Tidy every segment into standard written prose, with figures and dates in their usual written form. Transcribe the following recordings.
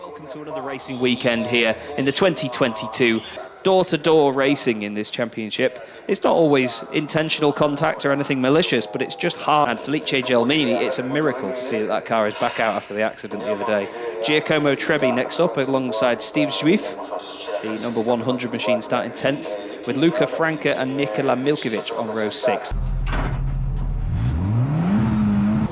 Welcome to another racing weekend here in the 2022 door-to-door racing in this championship. It's not always intentional contact or anything malicious, but it's just hard. And Felice Gelmini, it's a miracle to see that car is back out after the accident the other day. Giacomo Trebi next up alongside Steve Juif, the number 100 machine starting 10th, with Luca Franca and Nikola Miljkovic on row 6.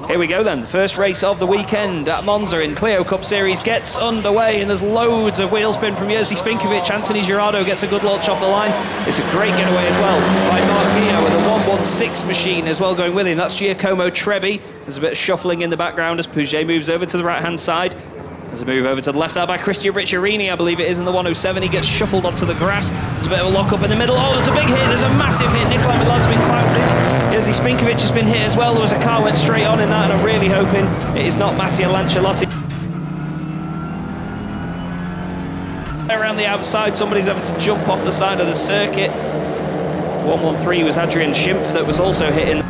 Here we go then, the first race of the weekend at Monza in Clio Cup Series gets underway, and there's loads of wheel spin from Jerzy Spinkovic. Anthony Girardo gets a good launch off the line. It's a great getaway as well by Mark Clio with a 116 machine as well going with him. That's Giacomo Trebi. There's a bit of shuffling in the background as Puget moves over to the right-hand side. There's a move over to the left now by Cristian Ricciarini, I believe it is, in the 107. He gets shuffled onto the grass. There's a bit of a lock-up in the middle. Oh, there's a big hit. There's a massive hit. Nikola Milan's been clouted. Jerzy Spinkovic has been hit as well. There was a car went straight on in that, and I'm really hoping it is not Mattia Lancialotti. Around the outside, somebody's having to jump off the side of the circuit. 113 was Adrian Schimpf that was also hitting.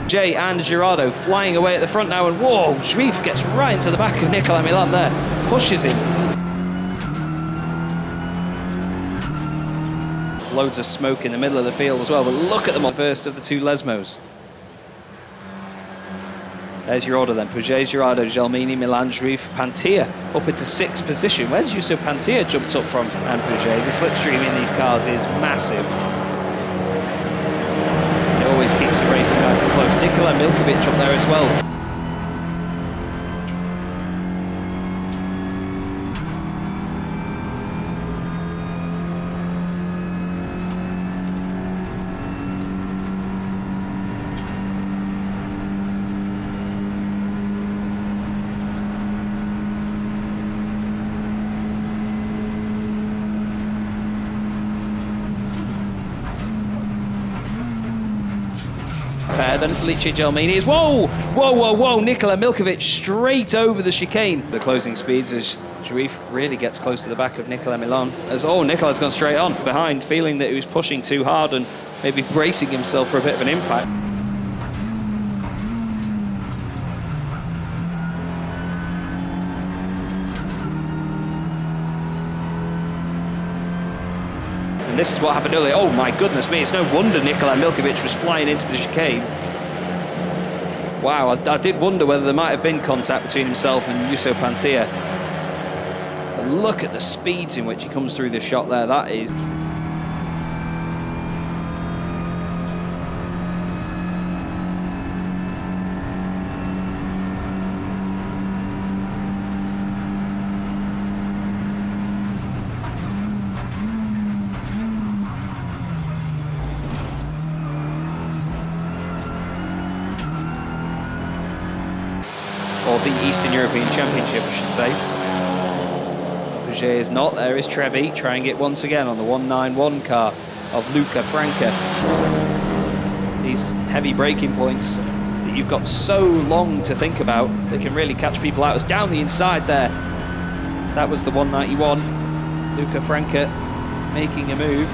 Jay and Girardo flying away at the front now, and whoa, Juif gets right into the back of Nikola Milan there, pushes him. There's loads of smoke in the middle of the field as well, but look at them on the first of the two Lesmos. There's your order then: Puget, Girardo, Gelmini, Milan, Juif, Pantia up into 6th position. Where's Justo Pantia jumped up from? And Puget, the slipstream in these cars is massive. Always keeps the racing nice and close. Nikola Miljkovic up there as well. Then Felice Gelmini is, whoa, Nikola Miljkovic straight over the chicane. The closing speeds as Juif really gets close to the back of Nikola Milan. Nikola's gone straight on behind, feeling that he was pushing too hard and maybe bracing himself for a bit of an impact. And this is what happened earlier. Oh my goodness me, it's no wonder Nikola Miljkovic was flying into the chicane. Wow, I did wonder whether there might have been contact between himself and Justo Pantia. But look at the speeds in which he comes through the shot there. That is... or the Eastern European Championship, I should say. Puget is not. There is Trebi trying it once again on the 191 car of Luca Franca. These heavy braking points that you've got so long to think about, they can really catch people out. It's down the inside there. That was the 191. Luca Franca making a move.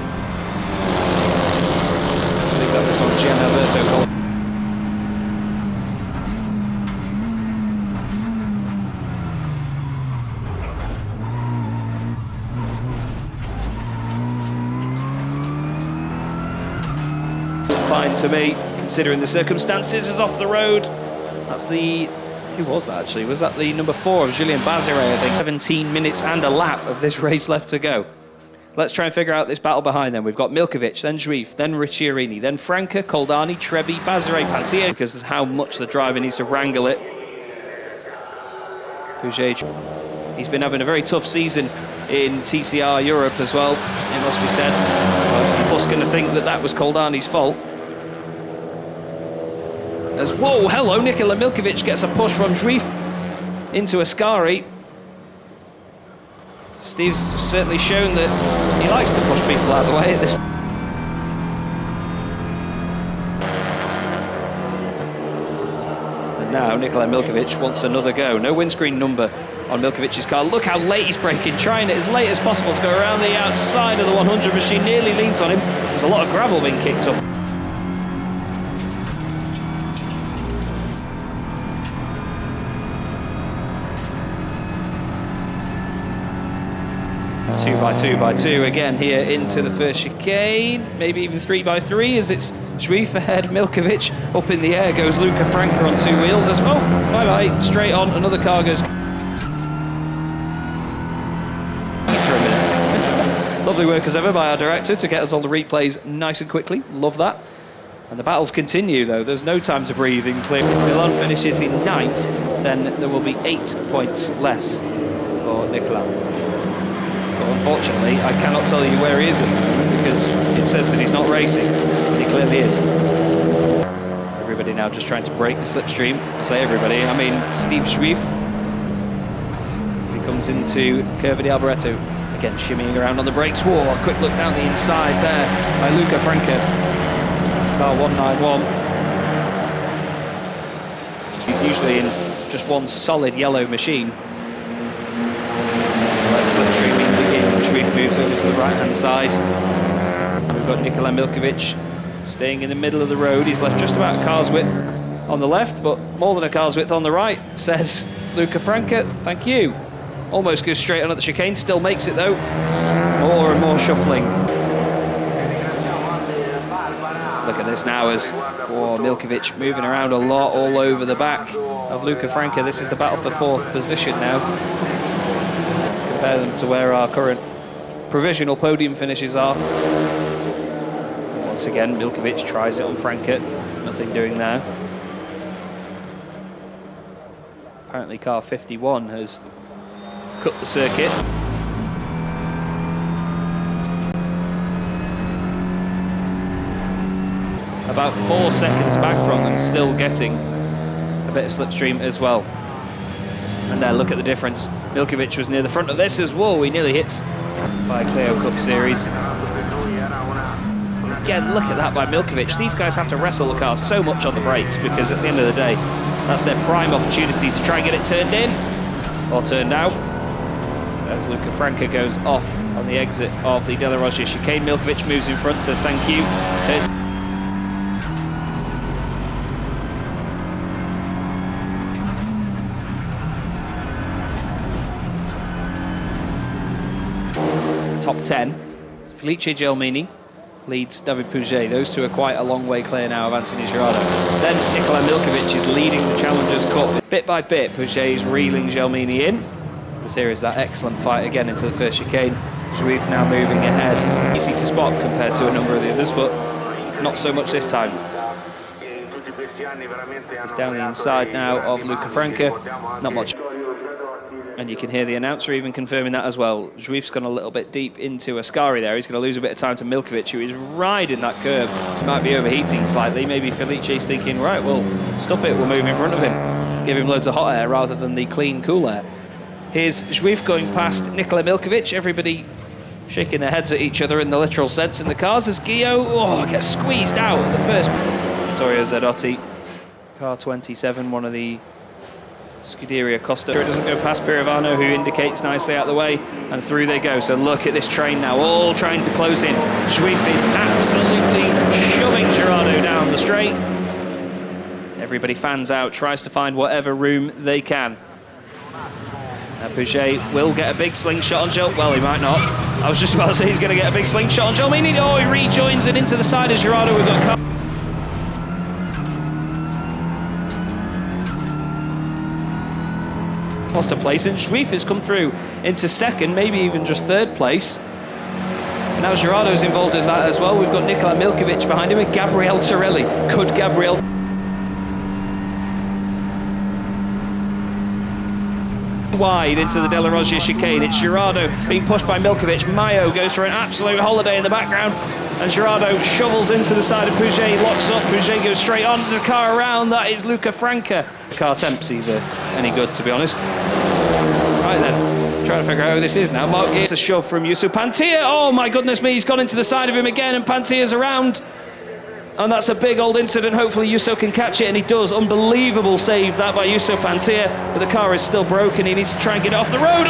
I think that was on Gianalberto. Fine to me, considering the circumstances, is off the road. That's the... who was that actually? Was that the number 4 of Julien Bazire, I think? 17 minutes and a lap of this race left to go. Let's try and figure out this battle behind them. We've got Miljkovic, then Juif, then Ricciarini, then Franca, Coldani, Trebi, Bazire, Pantia, because of how much the driver needs to wrangle it. Puget, he's been having a very tough season in TCR Europe as well, it must be said. But he's just going to think that that was Coldani's fault. As, whoa, hello, Nikola Miljkovic gets a push from Juif into Ascari. Steve's certainly shown that he likes to push people out of the way at this. And now Nikola Miljkovic wants another go. No windscreen number on Miljkovic's car. Look how late he's braking, trying it as late as possible to go around the outside of the 100 machine. Nearly leans on him. There's a lot of gravel being kicked up. 2x2 again here into the first chicane, maybe even 3x3 as it's Schweif ahead, Miljkovic up in the air goes Luca Franca on two wheels as well. Bye-bye, straight on, another car goes. For a minute. Lovely work as ever by our director to get us all the replays nice and quickly, love that. And the battles continue though, there's no time to breathe in Clio. If Milan finishes in 9th, then there will be 8 points less for Nikola. But unfortunately, I cannot tell you where he is because it says that he's not racing, but he clearly is. Everybody now just trying to break the slipstream. I say everybody, I mean Steve Schweif as he comes into Curva di Alboreto. Again, shimmying around on the brakes. Whoa, a quick look down the inside there by Luca Franca. Car 191. He's usually in just one solid yellow machine. Let the slipstreaming begin. Schweif moves over to the right-hand side. We've got Nikola Miljkovic staying in the middle of the road. He's left just about a car's width on the left, but more than a car's width on the right, says Luca Franca. Thank you. Almost goes straight on at the chicane, still makes it though. More and more shuffling. Look at this now as Miljkovic moving around a lot all over the back of Luca Franca. This is the battle for 4th position now. Compare them to where our current provisional podium finishes are. Once again, Miljkovic tries it on Franca. Nothing doing there. Apparently car 51 has cut the circuit. About 4 seconds back from them, still getting a bit of slipstream as well. And there, look at the difference. Miljkovic was near the front of this as well. He nearly hits by Clio Cup Series. Again, look at that by Miljkovic. These guys have to wrestle the car so much on the brakes because at the end of the day, that's their prime opportunity to try and get it turned in or turned out. As Luca Franca goes off on the exit of the Della Roggia chicane, Miljkovic moves in front, says thank you. Top 10, Felice Gelmini leads David Pouget. Those two are quite a long way clear now of Anthony Girardo. Then Nikola Miljkovic is leading the Challengers Cup. Bit by bit, Pouget is reeling Gelmini in. This here is that excellent fight again into the first chicane. Schweif now moving ahead. Easy to spot compared to a number of the others, but not so much this time. He's down the inside now of Luca Franca. Not much. And you can hear the announcer even confirming that as well. Schweif's gone a little bit deep into Ascari there. He's going to lose a bit of time to Miljkovic, who is riding that curb. He might be overheating slightly. Maybe Felice's thinking, right, well, stuff it, we'll move in front of him. Give him loads of hot air rather than the clean, cool air. Here's Schweif going past Nikola Miljkovic. Everybody shaking their heads at each other in the literal sense in the cars as Gio gets squeezed out at the first. Vittorio Zadotti, car 27, one of the Scuderia Costa. It doesn't go past Pirovano, who indicates nicely out of the way, and through they go. So look at this train now, all trying to close in. Schweif is absolutely shoving Girardo down the straight. Everybody fans out, tries to find whatever room they can. Now Pouget will get a big slingshot on Gel. Well, he might not. I was just about to say he's going to get a big slingshot on Gelmini. Oh, he rejoins it into the side of Girardo. We've got lost a place, and Schweif has come through into 2nd, maybe even just 3rd place. And now Girardo's involved as that as well. We've got Nikola Miljkovic behind him and Gabriele Torelli. Could Gabriele wide into the Della Roggia chicane? It's Girardo being pushed by Miljkovic. Mayo goes for an absolute holiday in the background, and Girardo shovels into the side of Pouget, locks up. Pouget goes straight on the car around. That is Luca Franca. The car temp's either any good, to be honest. Right then, trying to figure out who this is now. Mark gets a shove from Yusuf Pantia. Oh my goodness me, he's gone into the side of him again, and Pantia's around. And that's a big old incident. Hopefully Yusuf can catch it, and he does. Unbelievable save that by Yusuf Pantia, but the car is still broken. He needs to try and get it off the road.